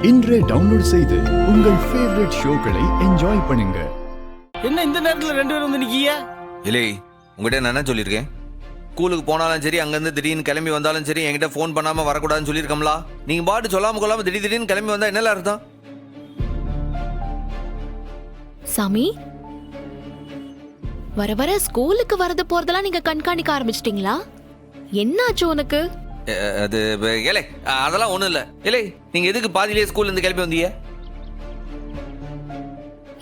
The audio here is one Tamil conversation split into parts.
இன்றே டவுன்லோட் செய்து உங்கள் ஃபேவரட் ஷோக்களை என்ஜாய் பண்ணுங்க. என்ன இந்த நேரத்துல ரெண்டு பேரும் வந்து நிக்கீங்க? இல்லை, உங்ககிட்ட நான் என்ன சொல்லியிருக்கேன்? ஸ்கூலுக்கு போனாலும் சரி, அங்கேருந்து திடீர்னு கிளம்பி வந்தாலும் சரி, என்கிட்ட ஃபோன் பண்ணாமல் வரக்கூடாதுன்னு சொல்லியிருக்கோம்ல. நீங்கள் பாட்டு சொல்லாமல் கொள்ளாமல் திடீர்னு கிளம்பி வந்தால் என்னெல்லாம் அர்த்தம்? சாமி, வர வர ஸ்கூலுக்கு வரது போறதெல்லாம் நீங்க கண்காணிக்க ஆரம்பிச்சிட்டீங்களா? என்னாச்சு உனக்கு? அது ஏலே, அதெல்லாம் ஒன்றும் இல்லை. இல்லை, நீங்கள் எதுக்கு பாதியிலே ஸ்கூல்லேருந்து கிளம்பி வந்தீங்க?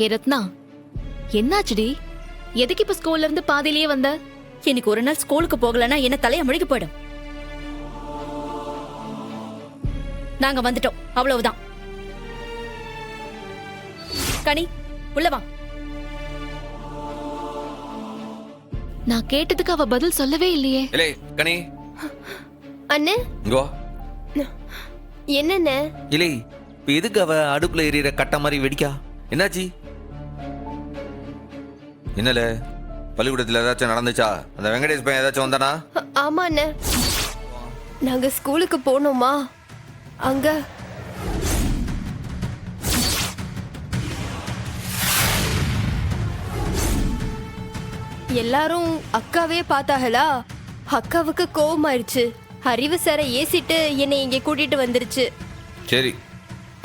ஏ ரத்னா, என்னாச்சுடி? எதுக்கு இப்ப ஸ்கூல்ல இருந்து பாதியிலேயே வந்த? இன்னைக்கு ஒரு நாள் ஸ்கூலுக்கு போகலன்னா என்ன தலைய முழுகி போயிடும். நாங்க வந்துட்டோம், அவ்வளவுதான். கனி, உள்ள வா. நான் கேட்டதுக்கு அவ பதில் சொல்லவே இல்லையே. இல்லை கனி, அண்ணே, இங்கோ. என்னண்ணே? இல்லை, இப்போ எதுக்கு அவ அடுப்புல எறிகிற கட்ட மாதிரி வெடிக்கா? என்னாச்சு? என்னல, பள்ளிக்கூடத்தில் ஏதாச்சும் நடந்துச்சா? அந்த வெங்கடேஷ் பையன் ஏதாச்சும் வந்தானா? ஆமா அண்ணே, நாங்க ஸ்கூலுக்கு போனோமா, அங்க எல்லாரும் அக்காவே பார்த்தாங்களா? அக்காவுக்கு கோவம் ஆயிடுச்சு. அறிவு சாரை ஏசிட்டு என்னை இங்க கூட்டிட்டு வந்துருச்சு. சரி,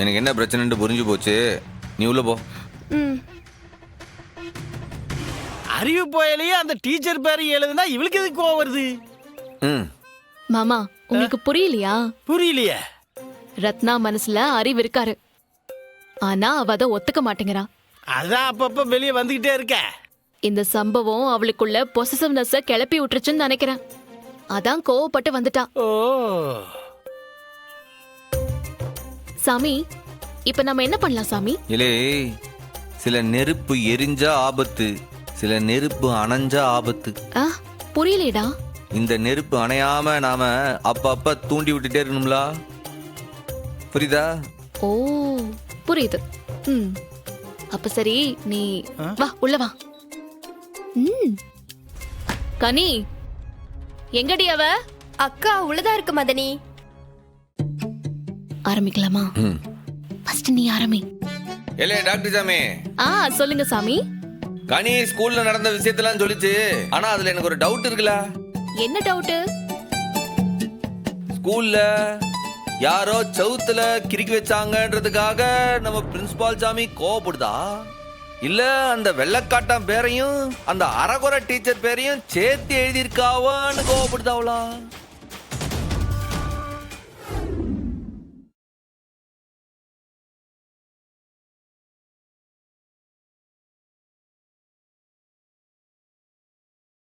எனக்கு என்ன பிரச்சனைன்னு புரிஞ்சு போச்சு. நீ உள்ள போ. ம். அறிவு போயலையே அந்த டீச்சர் பேரை எழுதுனா இவளுக்கு எதுக்கு கோவம் வருது? ம், மாமா, உங்களுக்கு புரியலையா? புரியலையே. ரத்னா மனசுல அறிவு இருக்காரு, ஆனா அவ அதை ஒத்துக்க மாட்டேங்கிறா. அதான் அப்பப்ப வெளியே வந்துகிட்டே இருக்க. இந்த சம்பவம் அவளுக்குள்ள பொசசிவ்னஸ கிளப்பி விட்டுருச்சுன்னு நினைக்கிறேன். அதான் கோவப்பட்டு வந்துட்டா. ஓ, சாமி, இப்ப நம்ம என்ன பண்ணலாம் சாமி? இல்லை, சில நெருப்பு எரிஞ்சா ஆபத்து, சில நெருப்பு அணைஞ்சா ஆபத்து. புரியலேடா. இந்த நெருப்பு அணையாம நாம அப்ப தூண்டி விட்டுட்டே இருக்கணும்ல, புரியுதா? ஓ, புரியுது. ம், அப்ப சரி, நீ வா, உள்ள வா. கனி, எங்கடி அவ? அக்கா உள்ளதா இருக்கு மதனி. ஆரம்பிக்கலாமா? ஃபர்ஸ்ட் நீ ஆரம்பி. இல்லை டாக்டர் சாமி. சொல்லுங்க சாமி. கனி ஸ்கூல்ல நடந்த விஷயத்தெல்லாம் சொல்லிச்சு, ஆனா அதுல எனக்கு ஒரு டவுட் இருக்குல்ல. என்ன டவுட்? ஸ்கூல்ல யாரோ சவுத்துல கிறுக்கி வச்சாங்கன்றதுக்காக நம்ம பிரின்சிபால் சாமி கோவப்படுதா, இல்ல அந்த வெள்ளக்காட்டான் பேரையும் அந்த அரகுர டீச்சர் பேரையும் சேர்த்து எழுதியிருக்காவான்னு கோவப்படுதாவளா?